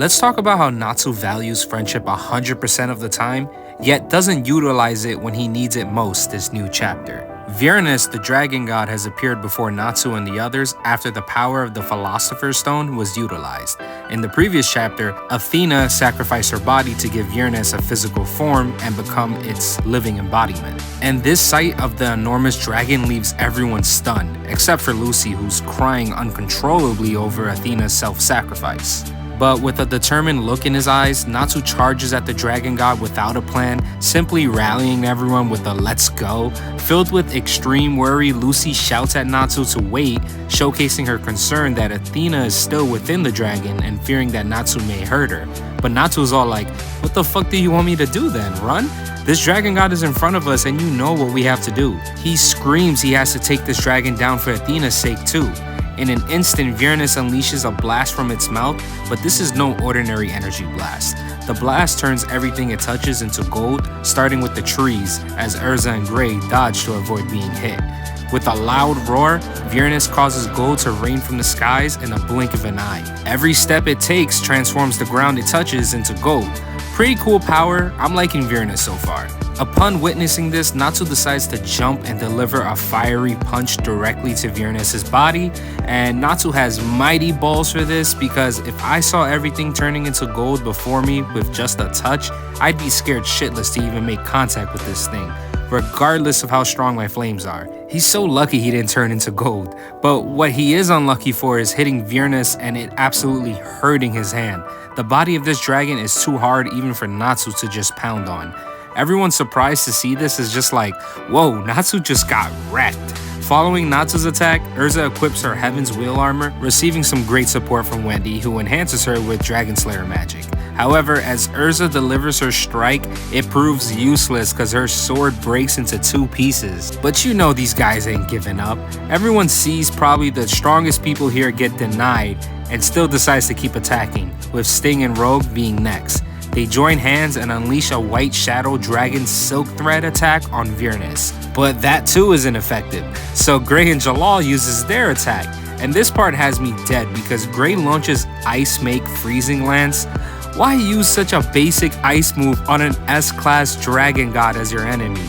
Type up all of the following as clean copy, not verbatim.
Let's talk about how Natsu values friendship 100% of the time, yet doesn't utilize it when he needs it most this new chapter. Viernes, the dragon god, has appeared before Natsu and the others after the power of the Philosopher's Stone was utilized. In the previous chapter, Athena sacrificed her body to give Viernes a physical form and become its living embodiment. And this sight of the enormous dragon leaves everyone stunned, except for Lucy, who's crying uncontrollably over Athena's self-sacrifice. But with a determined look in his eyes, Natsu charges at the dragon god without a plan, simply rallying everyone with a "let's go." Filled with extreme worry, Lucy shouts at Natsu to wait, showcasing her concern that Athena is still within the dragon and fearing that Natsu may hurt her. But Natsu is all like, "What the fuck do you want me to do then? Run? This dragon god is in front of us and you know what we have to do." He screams he has to take this dragon down for Athena's sake too. In an instant, Viernes unleashes a blast from its mouth, but this is no ordinary energy blast. The blast turns everything it touches into gold, starting with the trees, as Urza and Gray dodge to avoid being hit. With a loud roar, Viernes causes gold to rain from the skies in a blink of an eye. Every step it takes transforms the ground it touches into gold. Pretty cool power. I'm liking Viernes so far. Upon witnessing this, Natsu decides to jump and deliver a fiery punch directly to Viernes' body, and Natsu has mighty balls for this because if I saw everything turning into gold before me with just a touch, I'd be scared shitless to even make contact with this thing, regardless of how strong my flames are. He's so lucky he didn't turn into gold, but what he is unlucky for is hitting Viernes and it absolutely hurting his hand. The body of this dragon is too hard even for Natsu to just pound on. Everyone surprised to see this is just like, whoa, Natsu just got wrecked. Following Natsu's attack, Urza equips her Heaven's Wheel armor, receiving some great support from Wendy, who enhances her with Dragon Slayer magic. However, as Urza delivers her strike, it proves useless because her sword breaks into two pieces. But you know these guys ain't giving up. Everyone sees probably the strongest people here get denied and still decides to keep attacking, with Sting and Rogue being next. They join hands and unleash a White Shadow Dragon Silk Thread attack on Viernes. But that too isn't effective, so Gray and Jalal uses their attack. And this part has me dead because Gray launches Ice Make Freezing Lance. Why use such a basic ice move on an S-class dragon god as your enemy?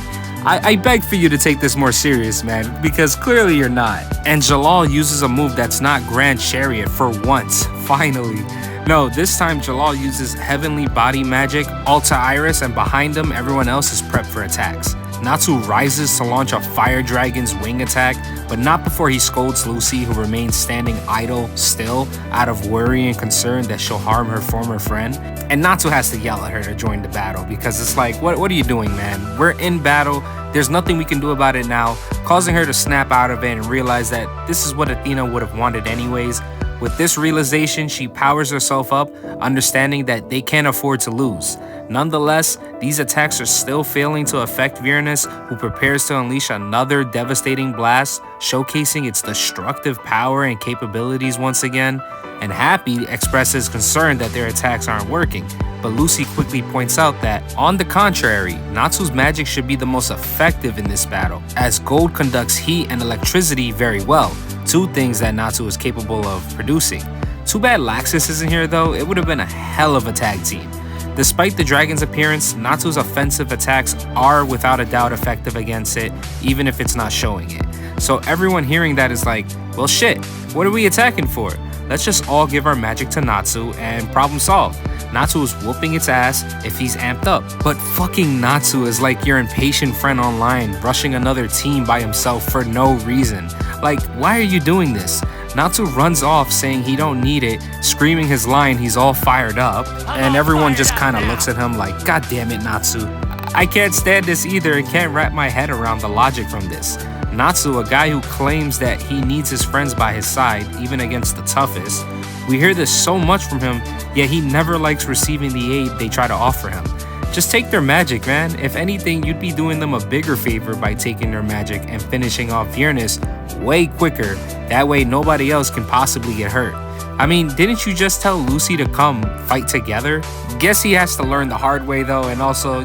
I beg for you to take this more serious, man, because clearly you're not. And Jalal uses a move that's not Grand Chariot for once, finally. No, this time Jalal uses Heavenly Body Magic, Alta Iris, and behind him everyone else is prepped for attacks. Natsu rises to launch a Fire Dragon's wing attack, but not before he scolds Lucy, who remains standing idle still out of worry and concern that she'll harm her former friend. And Natsu has to yell at her to join the battle because it's like, what are you doing, man? We're in battle, there's nothing we can do about it now, causing her to snap out of it and realize that this is what Athena would have wanted anyways. With this realization, she powers herself up, understanding that they can't afford to lose. Nonetheless, these attacks are still failing to affect Viernes, who prepares to unleash another devastating blast, showcasing its destructive power and capabilities once again. And Happy expresses concern that their attacks aren't working, but Lucy quickly points out that, on the contrary, Natsu's magic should be the most effective in this battle, as gold conducts heat and electricity very well, two things that Natsu is capable of producing. Too bad Laxus isn't here though, it would have been a hell of a tag team. Despite the dragon's appearance, Natsu's offensive attacks are without a doubt effective against it, even if it's not showing it. So everyone hearing that is like, well shit, what are we attacking for? Let's just all give our magic to Natsu and problem solved. Natsu is whooping its ass if he's amped up. But fucking Natsu is like your impatient friend online rushing another team by himself for no reason. Like, why are you doing this? Natsu runs off saying he don't need it, screaming his line he's all fired up, and everyone just kinda looks at him like, God damn it, Natsu. I can't stand this either and can't wrap my head around the logic from this. Natsu, a guy who claims that he needs his friends by his side, even against the toughest. We hear this so much from him, yet he never likes receiving the aid they try to offer him. Just take their magic, man. If anything, you'd be doing them a bigger favor by taking their magic and finishing off Viernes way quicker. That way nobody else can possibly get hurt. I mean, didn't you just tell Lucy to come fight together? Guess he has to learn the hard way though, and also,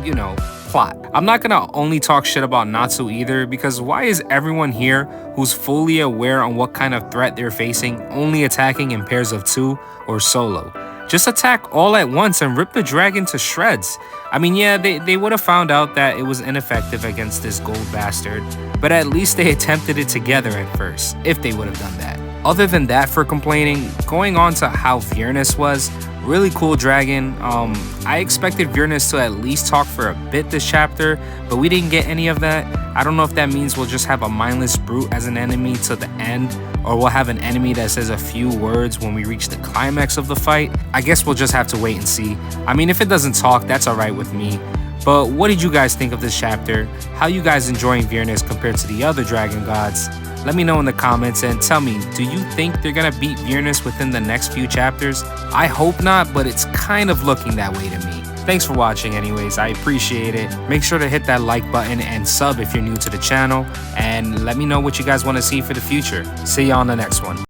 plot. I'm not gonna only talk shit about Natsu either, because why is everyone here who's fully aware on what kind of threat they're facing only attacking in pairs of two or solo? Just attack all at once and rip the dragon to shreds. I mean, yeah, they would have found out that it was ineffective against this gold bastard, but at least they attempted it together at first, if they would have done that. Other than that for complaining, going on to how Viernes was, really cool dragon. I expected Viernes to at least talk for a bit this chapter, but we didn't get any of that. I don't know if that means we'll just have a mindless brute as an enemy to the end, or we'll have an enemy that says a few words when we reach the climax of the fight. I guess we'll just have to wait and see. I mean, if it doesn't talk, that's alright with me. But what did you guys think of this chapter? How you guys enjoying Viernes compared to the other dragon gods? Let me know in the comments and tell me, do you think they're gonna beat Viernes within the next few chapters? I hope not, but it's kind of looking that way to me. Thanks for watching anyways, I appreciate it. Make sure to hit that like button and sub if you're new to the channel, and let me know what you guys want to see for the future. See you on the next one.